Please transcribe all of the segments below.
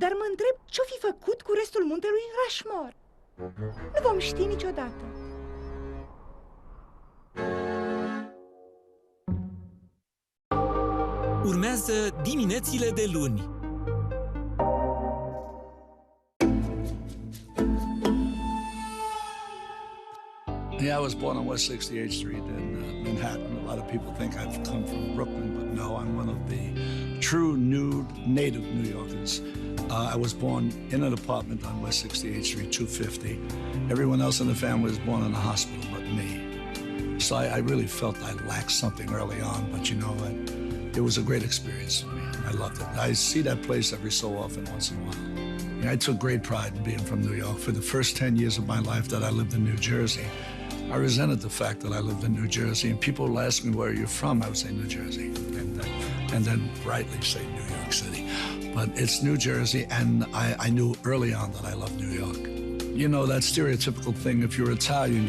Dar mă întreb ce-o fi făcut cu restul muntelui Rushmore. Nu vom ști niciodată. Urmează diminețile de luni. Yeah, I was born on West 68th Street in Manhattan. A lot of people think I've come from Brooklyn, but no, I'm one of the true native New Yorkers. I was born in an apartment on West 68th Street, 250. Everyone else in the family was born in a hospital but me. So I really felt I lacked something early on, but you know what? It was a great experience for me. I loved it. I see that place every so often, once in a while. I took great pride in being from New York. For the first 10 years of my life that I lived in New Jersey, I resented the fact that I lived in New Jersey, and people would ask me, where are you from? I would say New Jersey, and then rightly say New York City. But it's New Jersey, and I knew early on that I loved New York. You know, that stereotypical thing, if you're Italian,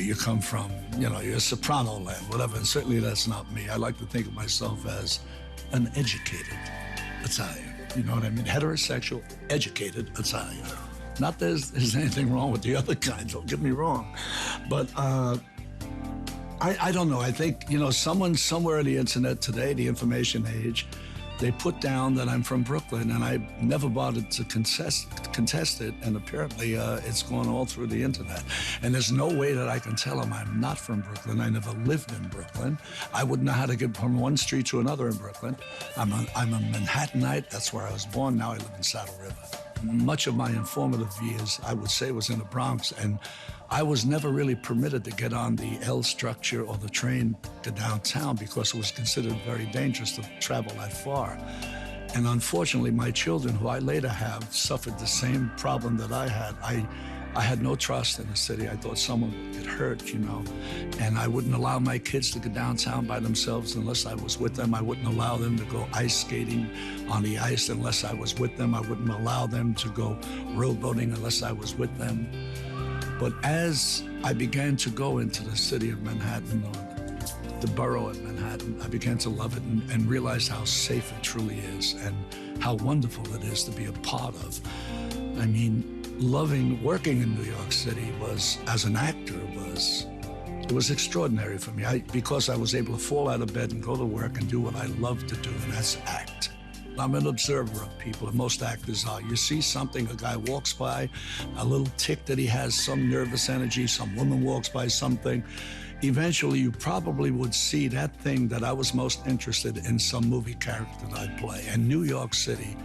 you come from, you know, you're a soprano land, whatever, and certainly that's not me. I like to think of myself as an educated Italian. You know what I mean? Heterosexual, educated Italian. Not that there's anything wrong with the other kind, don't get me wrong. But I don't know. I think, you know, someone somewhere on the internet today, the information age, they put down that I'm from Brooklyn, and I never bothered to contest it, and apparently it's gone all through the internet. And there's no way that I can tell them I'm not from Brooklyn. I never lived in Brooklyn. I wouldn't know how to get from one street to another in Brooklyn. I'm a Manhattanite. That's where I was born. Now I live in Saddle River. Much of my informative years, I would say, was in the Bronx, and I was never really permitted to get on the L structure or the train to downtown because it was considered very dangerous to travel that far. And unfortunately, my children, who I later have, suffered the same problem that I had. I had no trust in the city. I thought someone would get hurt, you know, and I wouldn't allow my kids to go downtown by themselves unless I was with them. I wouldn't allow them to go ice skating on the ice unless I was with them. I wouldn't allow them to go rowboating unless I was with them. But as I began to go into the city of Manhattan, or the borough of Manhattan, I began to love it and realize how safe it truly is and how wonderful it is to be a part of. I mean, working in New York City was, as an actor, it was extraordinary for me. Because I was able to fall out of bed and go to work and do what I love to do, and that's act. I'm an observer of people, and most actors are. You see something, a guy walks by, a little tick that he has, some nervous energy, some woman walks by something. Eventually, you probably would see that thing that I was most interested in some movie character that I'd play. And New York City,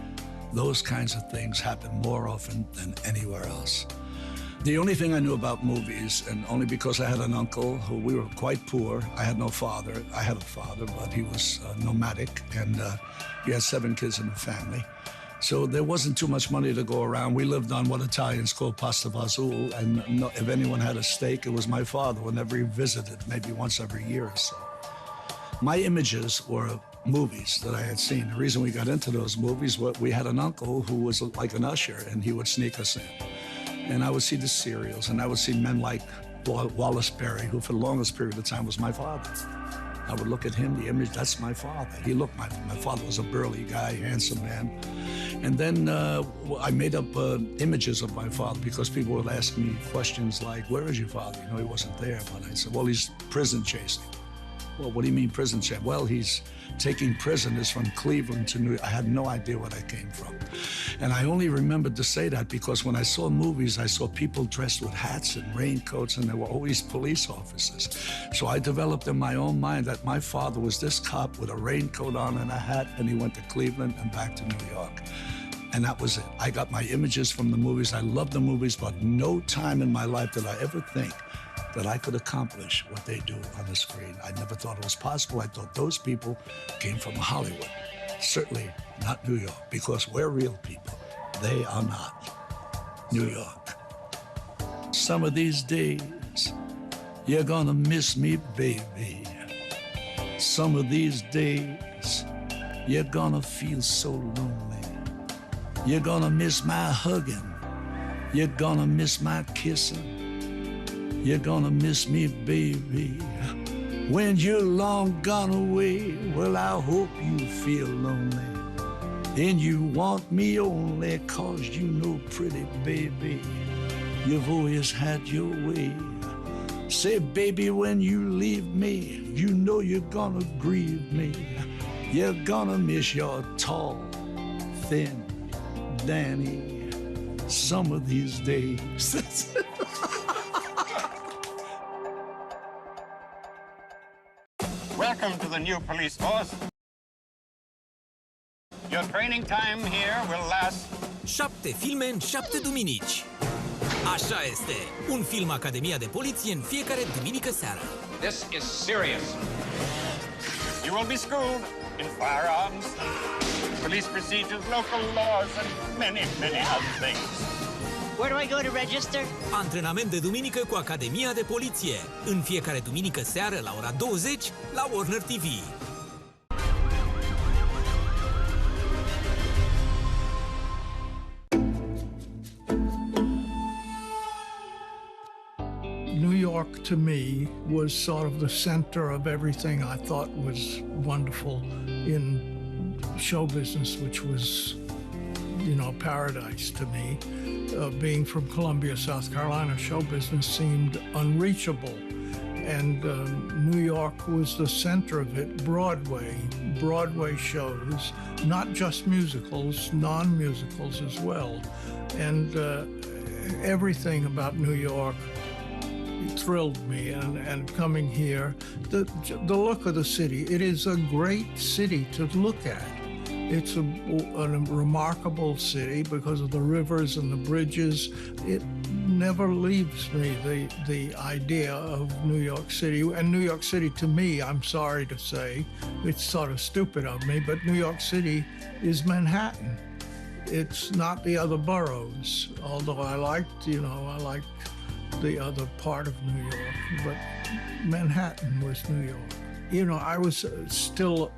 those kinds of things happen more often than anywhere else. The only thing I knew about movies, and only because I had an uncle who, we were quite poor. I had no father. I had a father, but he was nomadic, and he had 7 kids in the family. So there wasn't too much money to go around. We lived on what Italians call pasta fazool, and if anyone had a steak, it was my father whenever he visited, maybe once every year or so. My images were movies that I had seen. The reason we got into those movies was we had an uncle who was like an usher, and he would sneak us in. And I would see the serials, and I would see men like Wallace Berry, who for the longest period of time was my father. I would look at him, the image, that's my father. He looked, my father was a burly guy, handsome man. And then I made up images of my father because people would ask me questions like, where is your father? You know, he wasn't there. But I said, well, he's prison chasing. Well, what do you mean prison chasing? Well, he's taking prisoners from Cleveland to New York. I had no idea where I came from. And I only remembered to say that because when I saw movies, I saw people dressed with hats and raincoats, and they were always police officers. So I developed in my own mind that my father was this cop with a raincoat on and a hat, and he went to Cleveland and back to New York. And that was it. I got my images from the movies. I loved the movies, but no time in my life did I ever think that I could accomplish what they do on the screen. I never thought it was possible. I thought those people came from Hollywood. Certainly not New York, because we're real people. They are not. New York. Some of these days, you're gonna miss me, baby. Some of these days, you're gonna feel so lonely. You're gonna miss my hugging. You're gonna miss my kissing. You're gonna miss me, baby. When you're long gone away, well, I hope you feel lonely. And you want me only 'cause you know, pretty baby, you've always had your way. Say, baby, when you leave me, you know you're gonna grieve me. You're gonna miss your tall, thin Danny some of these days. Welcome to the new police force. Your training time here will last 7 filme în 7 duminici. Așa este. Un film Academia de Poliție în fiecare duminică seara. This is serious. You will be schooled in firearms, police procedures, local laws, and many, many other things. Where do I go to register? Antrenament de duminică cu Academia de Poliție. În fiecare duminică seară la ora 20 la Warner TV. New York to me was sort of the center of everything I thought was wonderful in show business, which was, you know, paradise to me. Being from Columbia, South Carolina, show business seemed unreachable. And New York was the center of it. Broadway shows, not just musicals, non-musicals as well. And everything about New York thrilled me, and coming here, the look of the city, it is a great city to look at. It's a remarkable city because of the rivers and the bridges. It never leaves me, the idea of New York City. And New York City, to me, I'm sorry to say, it's sort of stupid of me, but New York City is Manhattan. It's not the other boroughs, although I liked the other part of New York, but Manhattan was New York. You know, I was still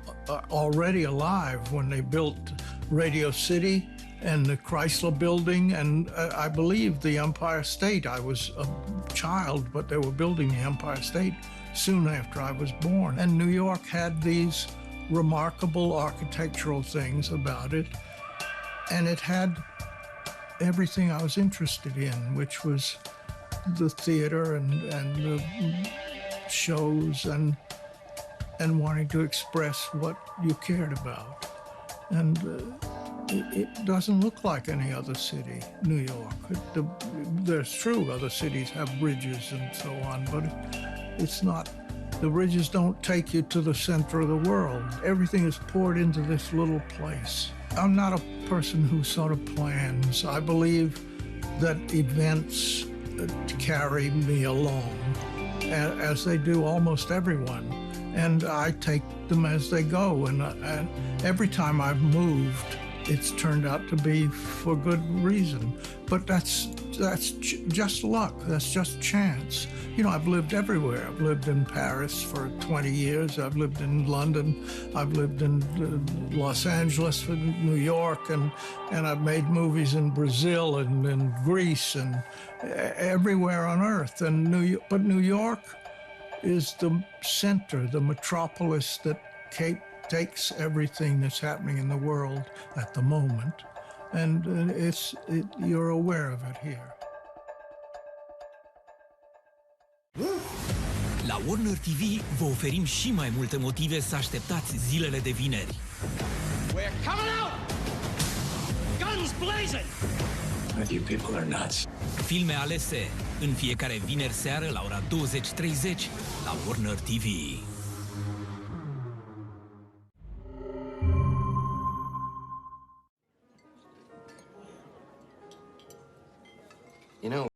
already alive when they built Radio City and the Chrysler Building, and I believe the Empire State. I was a child, but they were building the Empire State soon after I was born. And New York had these remarkable architectural things about it, and it had everything I was interested in, which was the theater and the shows and wanting to express what you cared about. And it doesn't look like any other city, New York. There's true, other cities have bridges and so on, but it's not. The bridges don't take you to the center of the world. Everything is poured into this little place. I'm not a person who sort of plans. I believe that events carry me along, as they do almost everyone, and I take them as they go. And every time I've moved, it's turned out to be for good reason. But that's just luck. That's just chance. You know, I've lived everywhere. I've lived in Paris for 20 years. I've lived in London. I've lived in Los Angeles, New York, and I've made movies in Brazil and in Greece and everywhere on earth. And but New York is the center, the metropolis that takes everything that's happening in the world at the moment, and you're aware of it here. La Warner TV vă oferim și mai multe motive să așteptați zilele de vineri. We're coming out! Guns blazing! You people are nuts. Filme alese în fiecare vineri seară la ora 20:30 la Warner TV. You know,